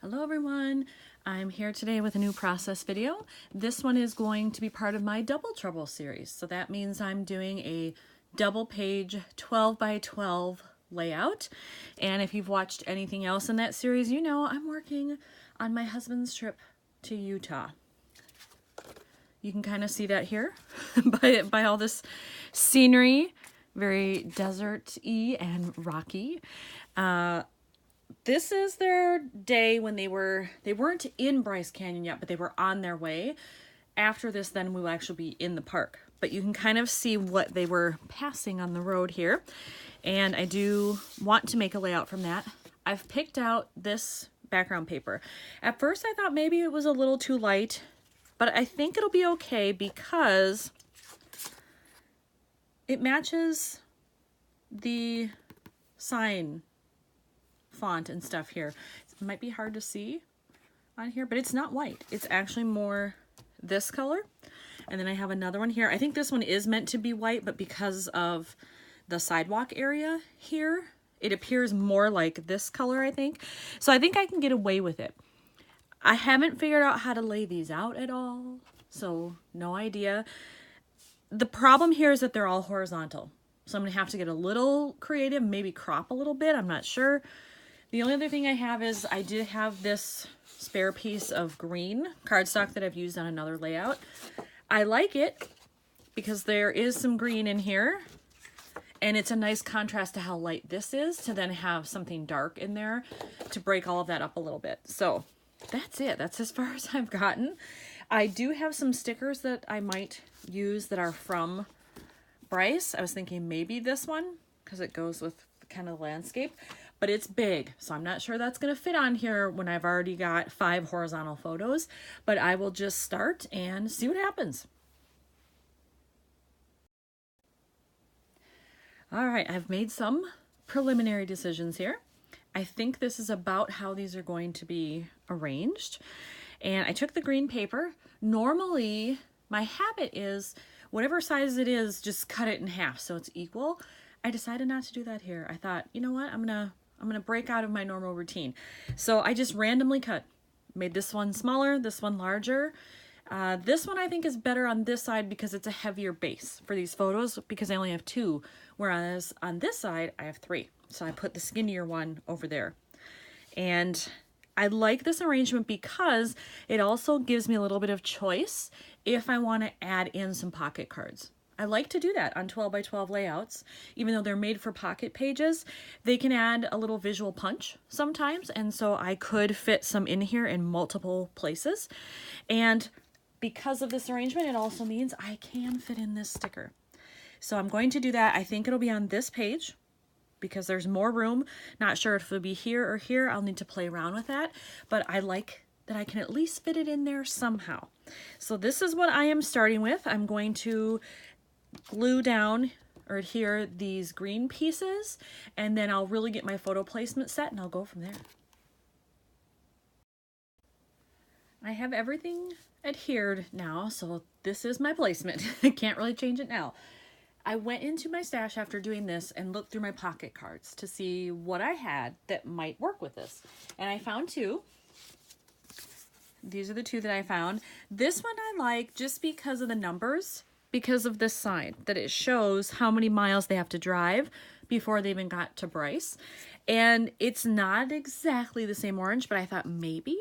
Hello everyone, I'm here today with a new process video. This one is going to be part of my Double Trouble series. So that means I'm doing a double page 12 by 12 layout. And if you've watched anything else in that series, you know I'm working on my husband's trip to Utah. You can kind of see that here by all this scenery, very desert-y and rocky. This is their day when they weren't in Bryce Canyon yet, but they were on their way. After this, then we will actually be in the park. But you can kind of see what they were passing on the road here. And I do want to make a layout from that. I've picked out this background paper. At first, I thought maybe it was a little too light, but I think it'll be okay because it matches the sign font and stuff here. It might be hard to see on here, but it's not white. It's actually more this color. And then I have another one here. I think this one is meant to be white, but because of the sidewalk area here, it appears more like this color, I think. So I think I can get away with it. I haven't figured out how to lay these out at all, so no idea. The problem here is that they're all horizontal. So I'm gonna have to get a little creative, maybe crop a little bit, I'm not sure. The only other thing I have is I did have this spare piece of green cardstock that I've used on another layout. I like it because there is some green in here and it's a nice contrast to how light this is to then have something dark in there to break all of that up a little bit. So that's it. That's as far as I've gotten. I do have some stickers that I might use that are from Bryce. I was thinking maybe this one because it goes with kind of landscape. But it's big, so I'm not sure that's going to fit on here when I've already got 5 horizontal photos, but I will just start and see what happens. All right, I've made some preliminary decisions here. I think this is about how these are going to be arranged. And I took the green paper. Normally, my habit is whatever size it is, just cut it in half so it's equal. I decided not to do that here. I thought, you know what, I'm gonna break out of my normal routine. So I just randomly cut. Made this one smaller, this one larger. This one I think is better on this side because it's a heavier base for these photos because I only have 2, whereas on this side I have 3. So I put the skinnier one over there. And I like this arrangement because it also gives me a little bit of choice if I want to add in some pocket cards. I like to do that on 12 by 12 layouts. Even though they're made for pocket pages, they can add a little visual punch sometimes. And so I could fit some in here in multiple places. And because of this arrangement, it also means I can fit in this sticker. So I'm going to do that. I think it'll be on this page because there's more room. Not sure if it'll be here or here. I'll need to play around with that. But I like that I can at least fit it in there somehow. So this is what I am starting with. I'm going to glue down or adhere these green pieces, and then I'll really get my photo placement set and I'll go from there. I have everything adhered now, so this is my placement. I can't really change it now. I went into my stash after doing this and looked through my pocket cards to see what I had that might work with this. And I found 2. These are the 2 that I found. This one I like just because of the numbers. Because of this sign, that it shows how many miles they have to drive before they even got to Bryce. And it's not exactly the same orange, but I thought maybe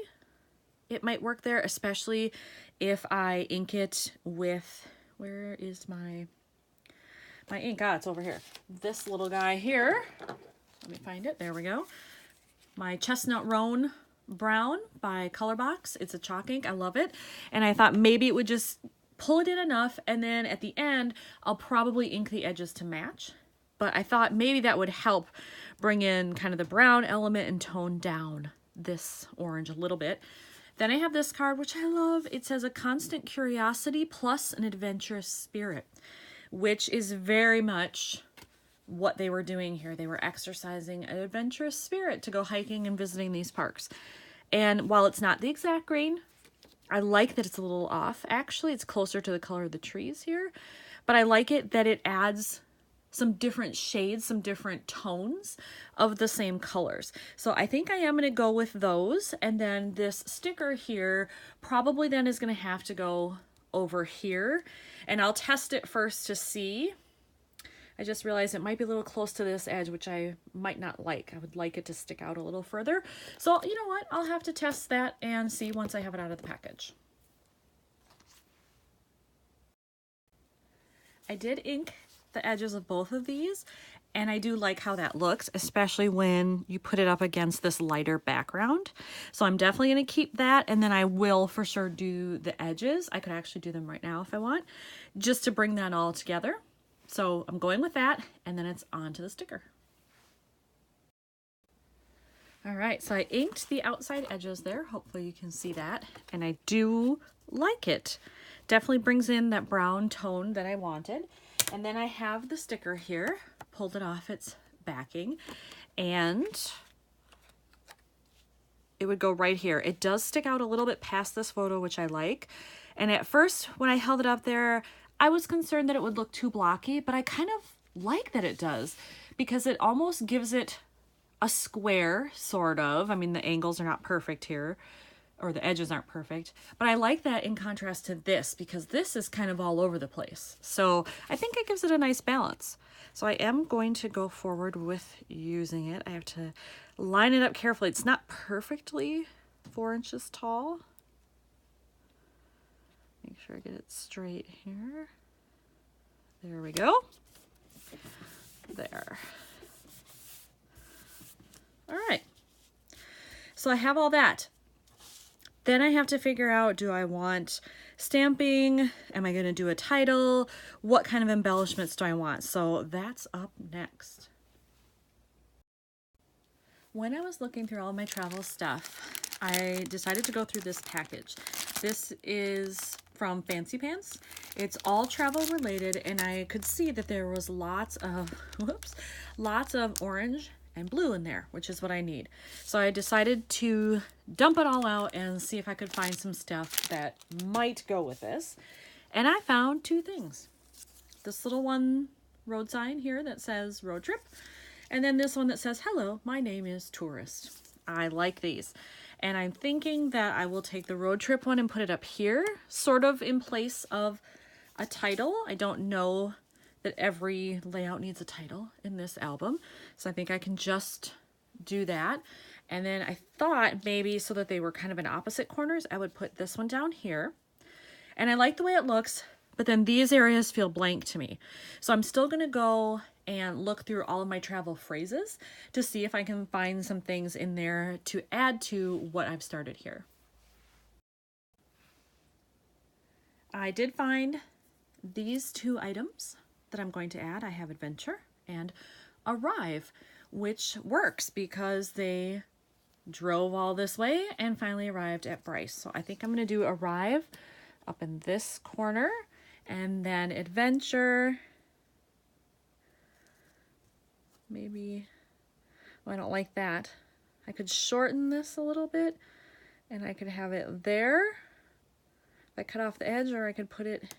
it might work there, especially if I ink it with, where is my ink? Ah, it's over here. This little guy here. Let me find it. There we go. My Chestnut Roan Brown by Colorbox. It's a chalk ink. I love it. And I thought maybe it would just pull it in enough, and then at the end I'll probably ink the edges to match, but I thought maybe that would help bring in kind of the brown element and tone down this orange a little bit. Then I have this card, which I love. It says a constant curiosity plus an adventurous spirit, which is very much what they were doing here. They were exercising an adventurous spirit to go hiking and visiting these parks. And while it's not the exact green, I like that it's a little off. Actually, it's closer to the color of the trees here, but I like it that it adds some different shades, some different tones of the same colors. So I think I am going to go with those. And then this sticker here probably then is going to have to go over here. And I'll test it first to see. I just realized it might be a little close to this edge, which I might not like. I would like it to stick out a little further. So you know what? I'll have to test that and see once I have it out of the package. I did ink the edges of both of these, and I do like how that looks, especially when you put it up against this lighter background. So I'm definitely going to keep that, and then I will for sure do the edges. I could actually do them right now if I want, just to bring that all together. So I'm going with that, and then it's on to the sticker. All right, so I inked the outside edges there. Hopefully you can see that, and I do like it. Definitely brings in that brown tone that I wanted. And then I have the sticker here, pulled it off its backing, and it would go right here. It does stick out a little bit past this photo, which I like. And at first, when I held it up there, I was concerned that it would look too blocky, but I kind of like that it does because it almost gives it a square, sort of. I mean, the angles are not perfect here, or the edges aren't perfect, but I like that in contrast to this because this is kind of all over the place. So I think it gives it a nice balance. So I am going to go forward with using it. I have to line it up carefully. It's not perfectly 4 inches tall. Make sure I get it straight here. There we go. There. All right. So I have all that. Then I have to figure out, do I want stamping? Am I going to do a title? What kind of embellishments do I want? So that's up next. When I was looking through all my travel stuff, I decided to go through this package. This is from Fancy Pants. It's all travel related, and I could see that there was lots of, lots of orange and blue in there, which is what I need. So I decided to dump it all out and see if I could find some stuff that might go with this. And I found 2 things. This little one road sign here that says road trip, and then this one that says, hello, my name is Tourist. I like these. And I'm thinking that I will take the road trip one and put it up here, sort of in place of a title. I don't know that every layout needs a title in this album, so I think I can just do that. And then I thought maybe so that they were kind of in opposite corners, I would put this one down here. And I like the way it looks, but then these areas feel blank to me. So I'm still gonna go and look through all of my travel phrases to see if I can find some things in there to add to what I've started here. I did find these 2 items that I'm going to add. I have adventure and arrive, which works because they drove all this way and finally arrived at Bryce. So I think I'm going to do arrive up in this corner, and then adventure, maybe, well, I don't like that. I could shorten this a little bit and I could have it there. If I cut off the edge, or I could put it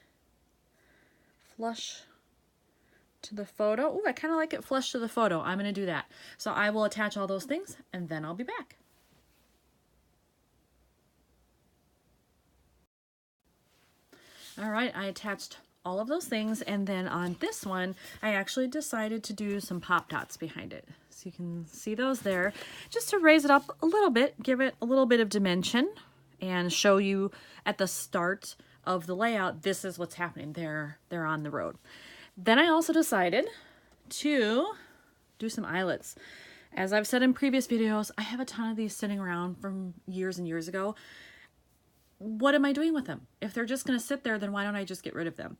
flush to the photo. Ooh, I kind of like it flush to the photo. I'm going to do that. So I will attach all those things and then I'll be back. All right, I attached all of those things, and then on this one, I actually decided to do some pop dots behind it. So you can see those there, just to raise it up a little bit, give it a little bit of dimension, and show you at the start of the layout, this is what's happening. They're on the road. Then I also decided to do some eyelets. As I've said in previous videos, I have a ton of these sitting around from years and years ago. What am I doing with them? If they're just going to sit there, then why don't I just get rid of them?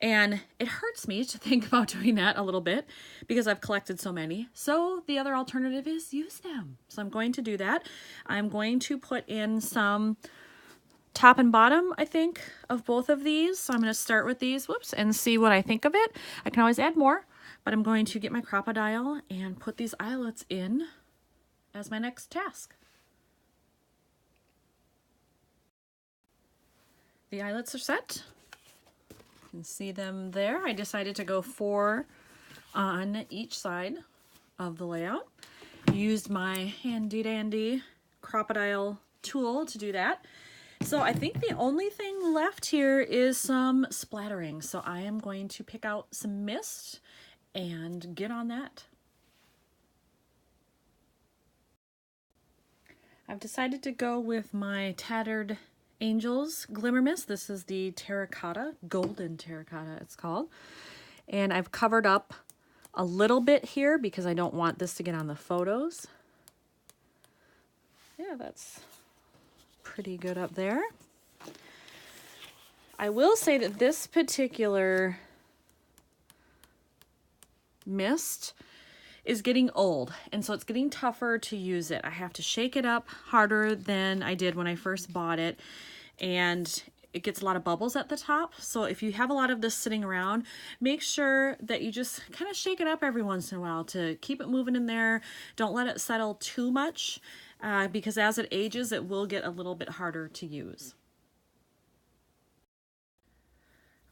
And it hurts me to think about doing that a little bit because I've collected so many. So the other alternative is use them. So I'm going to do that. I'm going to put in some top and bottom, I think, of both of these. So I'm going to start with these, and see what I think of it. I can always add more, but I'm going to get my crocodile and put these eyelets in as my next task. The eyelets are set. You can see them there. I decided to go 4 on each side of the layout. Used my handy dandy crocodile tool to do that. So I think the only thing left here is some splattering. So I am going to pick out some mist and get on that. I've decided to go with my Tattered Angels Glimmer Mist. This is the terracotta, golden terracotta it's called. And I've covered up a little bit here because I don't want this to get on the photos. Yeah, that's pretty good up there. I will say that this particular mist is getting old, and so it's getting tougher to use it. I have to shake it up harder than I did when I first bought it, and it gets a lot of bubbles at the top. So if you have a lot of this sitting around, make sure that you just kind of shake it up every once in a while to keep it moving in there. Don't let it settle too much because as it ages, it will get a little bit harder to use.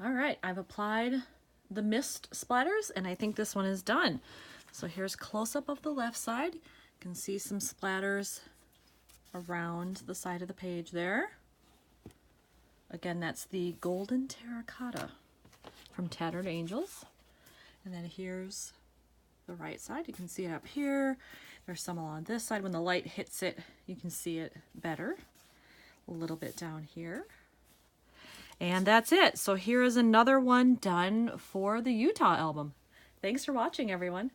All right, I've applied the mist splatters, and I think this one is done. So here's close-up of the left side. You can see some splatters around the side of the page there. Again, that's the golden terracotta from Tattered Angels. And then here's the right side. You can see it up here. There's some along this side. When the light hits it, you can see it better. A little bit down here. And that's it. So here is another one done for the Utah album. Thanks for watching, everyone.